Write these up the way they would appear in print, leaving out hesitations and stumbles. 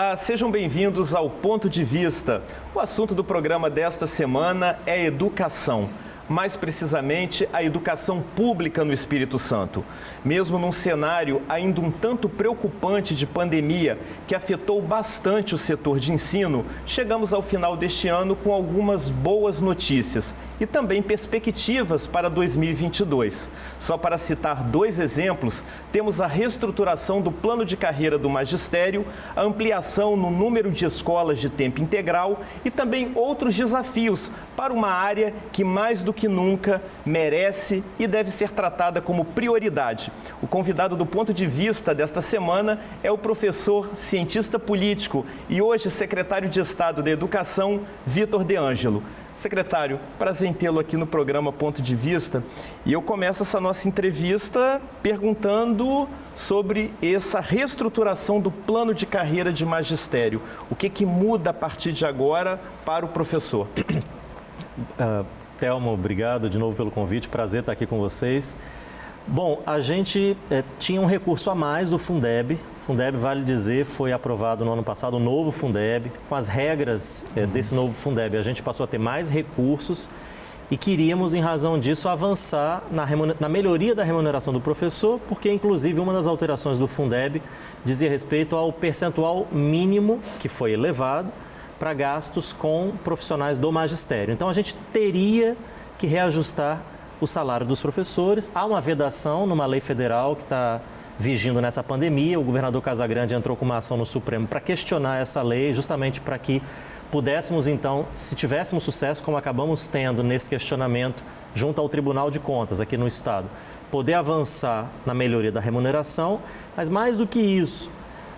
Olá, sejam bem-vindos ao Ponto de Vista. O assunto do programa desta semana é educação. Mais precisamente, a educação pública no Espírito Santo. Mesmo num cenário ainda um tanto preocupante de pandemia, que afetou bastante o setor de ensino, chegamos ao final deste ano com algumas boas notícias e também perspectivas para 2022. Só para citar dois exemplos, temos a reestruturação do plano de carreira do magistério, a ampliação no número de escolas de tempo integral e também outros desafios para uma área que mais do que nunca merece e deve ser tratada como prioridade. O convidado do Ponto de Vista desta semana é o professor cientista político e hoje secretário de Estado da Educação, Vitor De Angelo. Secretário, prazer em tê-lo aqui no programa Ponto de Vista. E eu começo essa nossa entrevista perguntando sobre essa reestruturação do plano de carreira de magistério. O que muda a partir de agora para o professor? Thelmo, obrigado de novo pelo convite, prazer estar aqui com vocês. Bom, a gente tinha um recurso a mais do Fundeb. Fundeb, vale dizer, foi aprovado no ano passado, o novo Fundeb. Com as regras desse novo Fundeb, a gente passou a ter mais recursos e queríamos, em razão disso, avançar na melhoria da remuneração do professor, porque, inclusive, uma das alterações do Fundeb dizia respeito ao percentual mínimo, que foi elevado, para gastos com profissionais do magistério. Então, a gente teria que reajustar o salário dos professores. Há uma vedação numa lei federal que está vigindo nessa pandemia. O governador Casagrande entrou com uma ação no Supremo para questionar essa lei, justamente para que pudéssemos, então, se tivéssemos sucesso, como acabamos tendo nesse questionamento junto ao Tribunal de Contas aqui no Estado, poder avançar na melhoria da remuneração, mas mais do que isso,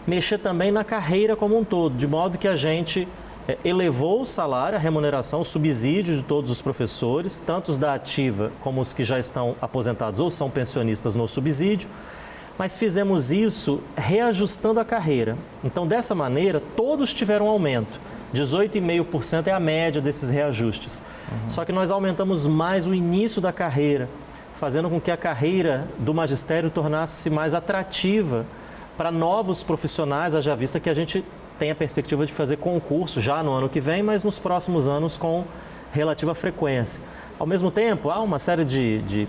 mexer também na carreira como um todo, de modo que a gente elevou o salário, a remuneração, o subsídio de todos os professores, tanto os da ativa como os que já estão aposentados ou são pensionistas no subsídio, mas fizemos isso reajustando a carreira. Então, dessa maneira, todos tiveram um aumento. 18,5% é a média desses reajustes. Só que nós aumentamos mais o início da carreira, fazendo com que a carreira do magistério tornasse-se mais atrativa para novos profissionais, haja vista que a gente tem a perspectiva de fazer concurso já no ano que vem, mas nos próximos anos com relativa frequência. Ao mesmo tempo, há uma série de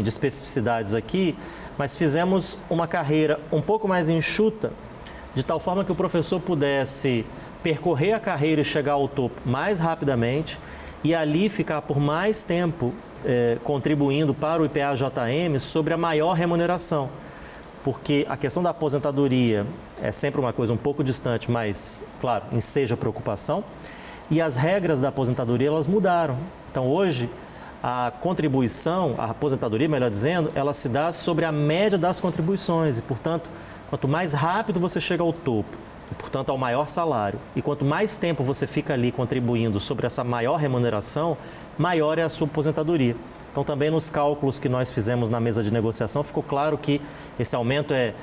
especificidades aqui, mas fizemos uma carreira um pouco mais enxuta, de tal forma que o professor pudesse percorrer a carreira e chegar ao topo mais rapidamente e ali ficar por mais tempo contribuindo para o IPA-JM sobre a maior remuneração. Porque a questão da aposentadoria é sempre uma coisa um pouco distante, mas, claro, enseja preocupação. E as regras da aposentadoria, elas mudaram. Então, hoje, a contribuição, a aposentadoria, melhor dizendo, ela se dá sobre a média das contribuições. E, portanto, quanto mais rápido você chega ao topo, e, portanto, ao maior salário, e quanto mais tempo você fica ali contribuindo sobre essa maior remuneração, maior é a sua aposentadoria. Então, também nos cálculos que nós fizemos na mesa de negociação, ficou claro que esse aumento é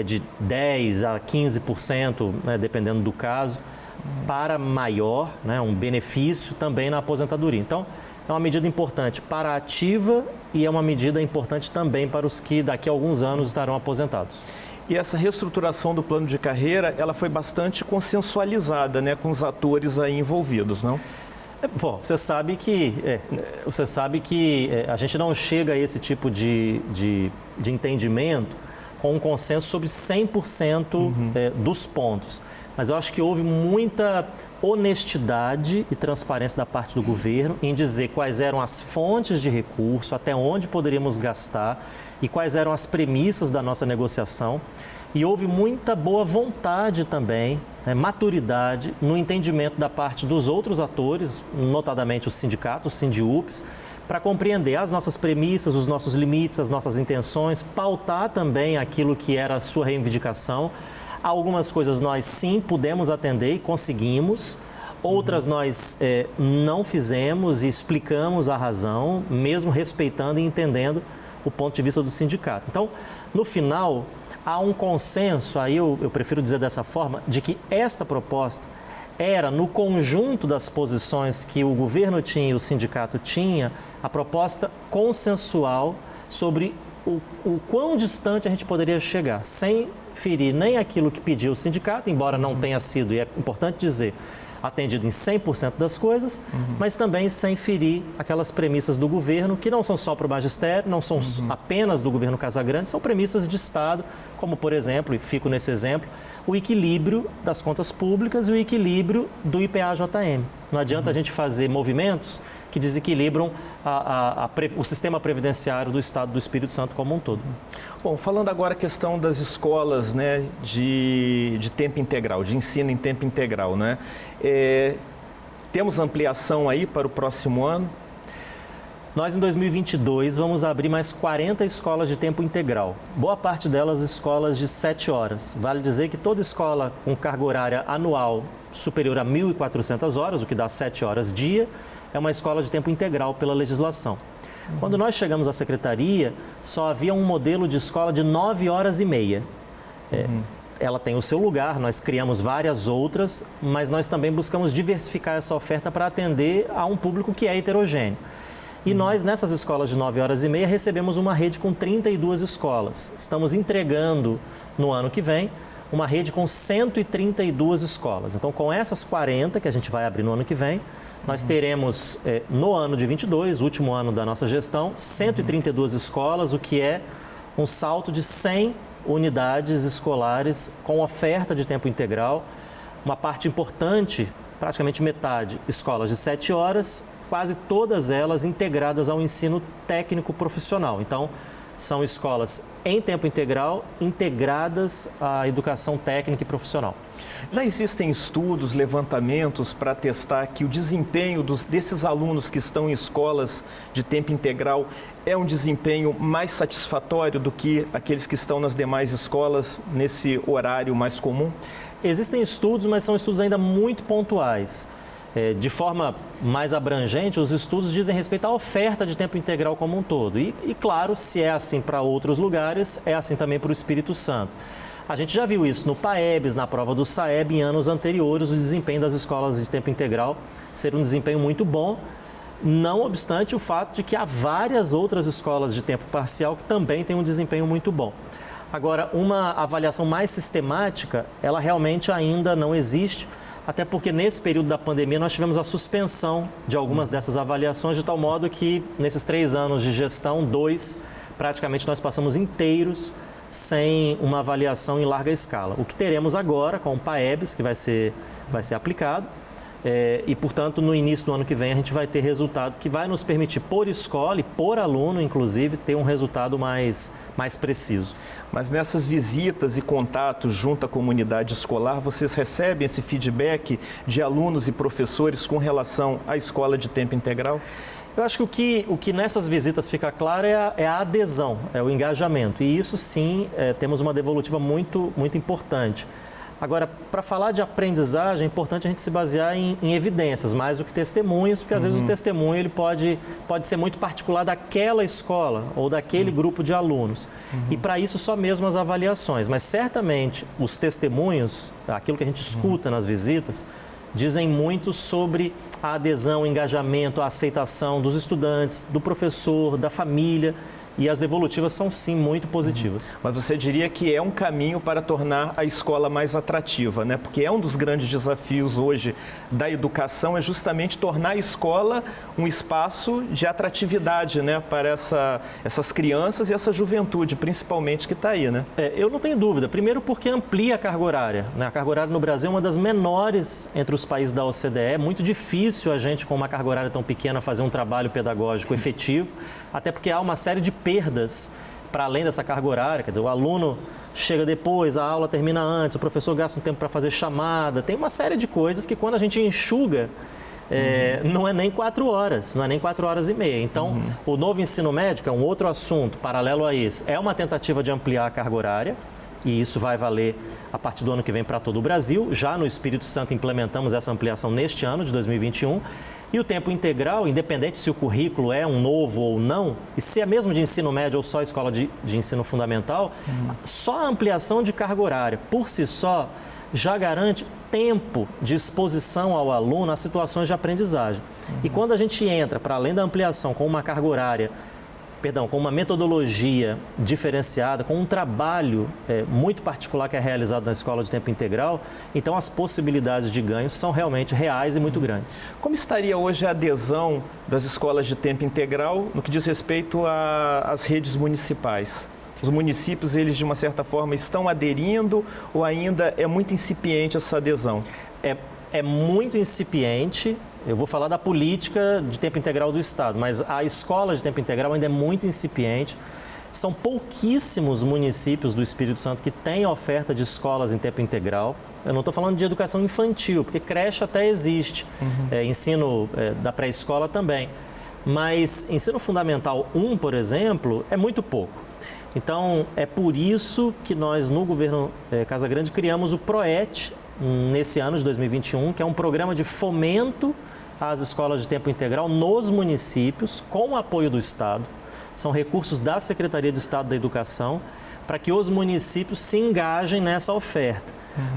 de 10% a 15%, né, dependendo do caso, para maior, né, um benefício também na aposentadoria. Então, é uma medida importante para a ativa e é uma medida importante também para os que daqui a alguns anos estarão aposentados. E essa reestruturação do plano de carreira, ela foi bastante consensualizada, né, com os atores aí envolvidos, não? Bom, você sabe que a gente não chega a esse tipo de entendimento com um consenso sobre 100% dos pontos. Mas eu acho que houve muita honestidade e transparência da parte do governo em dizer quais eram as fontes de recurso, até onde poderíamos gastar e quais eram as premissas da nossa negociação. E houve muita boa vontade também, né, maturidade no entendimento da parte dos outros atores, notadamente os sindicatos, os Sindiúps, para compreender as nossas premissas, os nossos limites, as nossas intenções, pautar também aquilo que era a sua reivindicação. Algumas coisas nós sim pudemos atender e conseguimos, outras nós não fizemos e explicamos a razão, mesmo respeitando e entendendo o ponto de vista do sindicato. Então, no final, há um consenso, aí eu prefiro dizer dessa forma, de que esta proposta era, no conjunto das posições que o governo tinha e o sindicato tinha, a proposta consensual sobre o quão distante a gente poderia chegar, sem ferir nem aquilo que pediu o sindicato, embora não tenha sido, e é importante dizer, atendido em 100% das coisas, mas também sem ferir aquelas premissas do governo, que não são só para o magistério, não são apenas do governo Casagrande, são premissas de Estado, como, por exemplo, e fico nesse exemplo, o equilíbrio das contas públicas e o equilíbrio do IPA-JM. Não adianta a gente fazer movimentos que desequilibram o sistema previdenciário do Estado do Espírito Santo como um todo. Bom, falando agora a questão das escolas, né, de tempo integral, de ensino em tempo integral, né? Temos ampliação aí para o próximo ano? Nós, em 2022, vamos abrir mais 40 escolas de tempo integral. Boa parte delas escolas de 7 horas. Vale dizer que toda escola com carga horária anual superior a 1.400 horas, o que dá 7 horas dia, é uma escola de tempo integral pela legislação. Quando nós chegamos à secretaria, só havia um modelo de escola de 9 horas e meia. Ela tem o seu lugar, nós criamos várias outras, mas nós também buscamos diversificar essa oferta para atender a um público que é heterogêneo. E nós, nessas escolas de 9 horas e meia, recebemos uma rede com 32 escolas. Estamos entregando, no ano que vem, uma rede com 132 escolas. Então, com essas 40 que a gente vai abrir no ano que vem, nós teremos, no ano de 22, último ano da nossa gestão, 132 escolas, o que é um salto de 100 unidades escolares com oferta de tempo integral. Uma parte importante, praticamente metade, escolas de 7 horas, quase todas elas integradas ao ensino técnico profissional. Então, são escolas em tempo integral, integradas à educação técnica e profissional. Já existem estudos, levantamentos para testar que o desempenho desses alunos que estão em escolas de tempo integral é um desempenho mais satisfatório do que aqueles que estão nas demais escolas nesse horário mais comum? Existem estudos, mas são estudos ainda muito pontuais. De forma mais abrangente, os estudos dizem respeito à oferta de tempo integral como um todo. E claro, se é assim para outros lugares, é assim também para o Espírito Santo. A gente já viu isso no PAEBs, na prova do SAEB, em anos anteriores, o desempenho das escolas de tempo integral ser um desempenho muito bom, não obstante o fato de que há várias outras escolas de tempo parcial que também têm um desempenho muito bom. Agora, uma avaliação mais sistemática, ela realmente ainda não existe, até porque nesse período da pandemia nós tivemos a suspensão de algumas dessas avaliações, de tal modo que nesses 3 anos de gestão, 2, praticamente nós passamos inteiros sem uma avaliação em larga escala. O que teremos agora com o PAEBs, que vai ser aplicado, e, portanto, no início do ano que vem a gente vai ter resultado que vai nos permitir, por escola e por aluno, inclusive, ter um resultado mais preciso. Mas nessas visitas e contatos junto à comunidade escolar, vocês recebem esse feedback de alunos e professores com relação à escola de tempo integral? Eu acho que o que nessas visitas fica claro é a adesão, é o engajamento. E isso sim, temos uma devolutiva muito, muito importante. Agora, para falar de aprendizagem, é importante a gente se basear em evidências, mais do que testemunhos, porque às vezes o testemunho ele pode ser muito particular daquela escola ou daquele grupo de alunos. E para isso só mesmo as avaliações. Mas certamente os testemunhos, aquilo que a gente escuta nas visitas, dizem muito sobre a adesão, o engajamento, a aceitação dos estudantes, do professor, da família. E as devolutivas são, sim, muito positivas. Mas você diria que é um caminho para tornar a escola mais atrativa, né? Porque é um dos grandes desafios hoje da educação, é justamente tornar a escola um espaço de atratividade, né? Para essas crianças e essa juventude, principalmente, que está aí, né? Eu não tenho dúvida. Primeiro porque amplia a carga horária, né? A carga horária no Brasil é uma das menores entre os países da OCDE. É muito difícil a gente, com uma carga horária tão pequena, fazer um trabalho pedagógico efetivo, até porque há uma série de perdas para além dessa carga horária, quer dizer, o aluno chega depois, a aula termina antes, o professor gasta um tempo para fazer chamada, tem uma série de coisas que quando a gente enxuga, não é nem 4 horas, não é nem 4 horas e meia. Então, o novo ensino médio, que é um outro assunto paralelo a esse, é uma tentativa de ampliar a carga horária, e isso vai valer a partir do ano que vem para todo o Brasil. Já no Espírito Santo implementamos essa ampliação neste ano de 2021. E o tempo integral, independente se o currículo é um novo ou não, e se é mesmo de ensino médio ou só escola de ensino fundamental, só a ampliação de carga horária, por si só, já garante tempo de exposição ao aluno às situações de aprendizagem. E quando a gente entra, para além da ampliação, com uma carga horária com uma metodologia diferenciada, com um trabalho muito particular que é realizado na escola de tempo integral, então as possibilidades de ganho são realmente reais e muito grandes. Como estaria hoje a adesão das escolas de tempo integral no que diz respeito às redes municipais? Os municípios, eles de uma certa forma estão aderindo ou ainda é muito incipiente essa adesão? É muito incipiente. Eu vou falar da política de tempo integral do Estado, mas a escola de tempo integral ainda é muito incipiente. São pouquíssimos municípios do Espírito Santo que têm oferta de escolas em tempo integral. Eu não estou falando de educação infantil, porque creche até existe, ensino da pré-escola também. Mas ensino fundamental 1, por exemplo, é muito pouco. Então, é por isso que nós, no governo Casagrande, criamos o PROET, nesse ano de 2021, que é um programa de fomento às escolas de tempo integral nos municípios, com o apoio do Estado. São recursos da Secretaria de Estado da Educação, para que os municípios se engajem nessa oferta.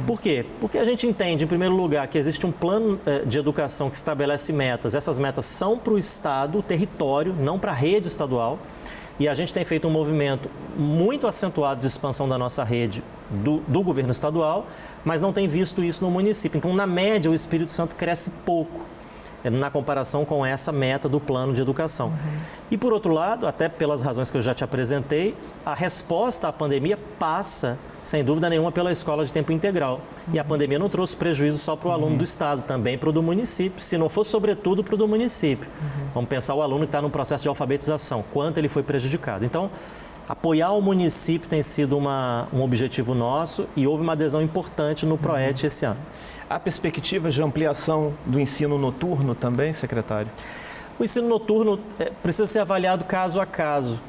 Por quê? Porque a gente entende, em primeiro lugar, que existe um plano de educação que estabelece metas. Essas metas são para o Estado, o território, não para a rede estadual. E a gente tem feito um movimento muito acentuado de expansão da nossa rede do governo estadual, mas não tem visto isso no município. Então, na média, o Espírito Santo cresce pouco na comparação com essa meta do plano de educação. E, por outro lado, até pelas razões que eu já te apresentei, a resposta à pandemia passa, sem dúvida nenhuma, pela escola de tempo integral. E a pandemia não trouxe prejuízo só para o aluno do Estado, também para o do município, se não for, sobretudo, para o do município. Vamos pensar o aluno que está no processo de alfabetização, quanto ele foi prejudicado. Então, apoiar o município tem sido um objetivo nosso e houve uma adesão importante no PROET esse ano. Há perspectivas de ampliação do ensino noturno também, secretário? O ensino noturno precisa ser avaliado caso a caso.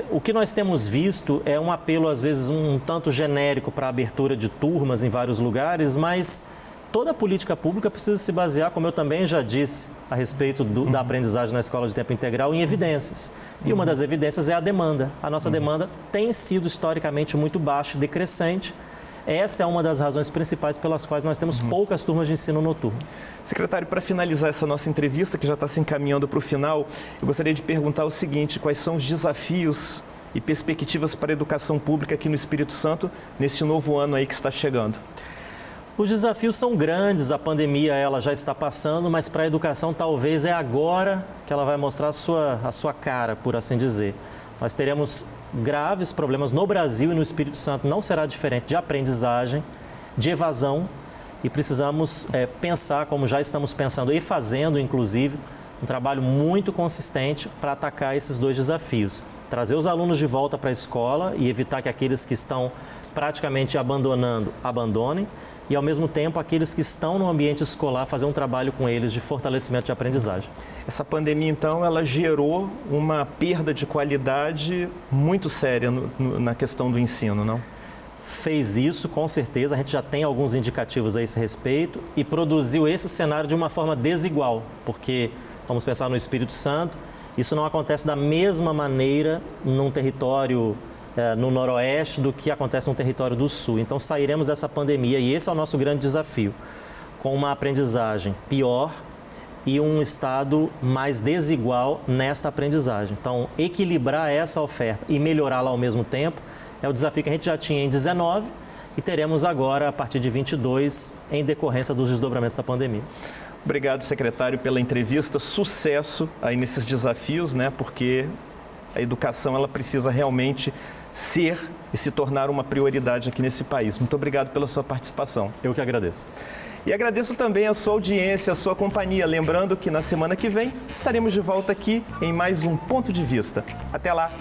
O que nós temos visto é um apelo, às vezes, um tanto genérico para a abertura de turmas em vários lugares, mas toda a política pública precisa se basear, como eu também já disse, a respeito da aprendizagem na escola de tempo integral, em evidências. E uma das evidências é a demanda. A nossa demanda tem sido historicamente muito baixa e decrescente. Essa é uma das razões principais pelas quais nós temos poucas turmas de ensino noturno. Secretário, para finalizar essa nossa entrevista, que já está se encaminhando para o final, eu gostaria de perguntar o seguinte: quais são os desafios e perspectivas para a educação pública aqui no Espírito Santo, nesse novo ano aí que está chegando? Os desafios são grandes, a pandemia ela já está passando, mas para a educação talvez é agora que ela vai mostrar a sua cara, por assim dizer. Nós teremos graves problemas no Brasil e no Espírito Santo, não será diferente, de aprendizagem, de evasão, e precisamos pensar, como já estamos pensando e fazendo, inclusive, um trabalho muito consistente para atacar esses dois desafios. Trazer os alunos de volta para a escola e evitar que aqueles que estão praticamente abandonando, abandonem, e, ao mesmo tempo, aqueles que estão no ambiente escolar, fazer um trabalho com eles de fortalecimento de aprendizagem. Essa pandemia, então, ela gerou uma perda de qualidade muito séria na questão do ensino, não? Fez isso, com certeza. A gente já tem alguns indicativos a esse respeito e produziu esse cenário de uma forma desigual, porque, vamos pensar no Espírito Santo, isso não acontece da mesma maneira num território no Noroeste do que acontece no território do Sul. Então, sairemos dessa pandemia e esse é o nosso grande desafio, com uma aprendizagem pior e um estado mais desigual nesta aprendizagem. Então, equilibrar essa oferta e melhorá-la ao mesmo tempo é o desafio que a gente já tinha em 19 e teremos agora a partir de 22 em decorrência dos desdobramentos da pandemia. Obrigado, secretário, pela entrevista. Sucesso aí nesses desafios, né? Porque a educação ela precisa realmente ser e se tornar uma prioridade aqui nesse país. Muito obrigado pela sua participação. Eu que agradeço. E agradeço também a sua audiência, a sua companhia. Lembrando que na semana que vem estaremos de volta aqui em mais um Ponto de Vista. Até lá!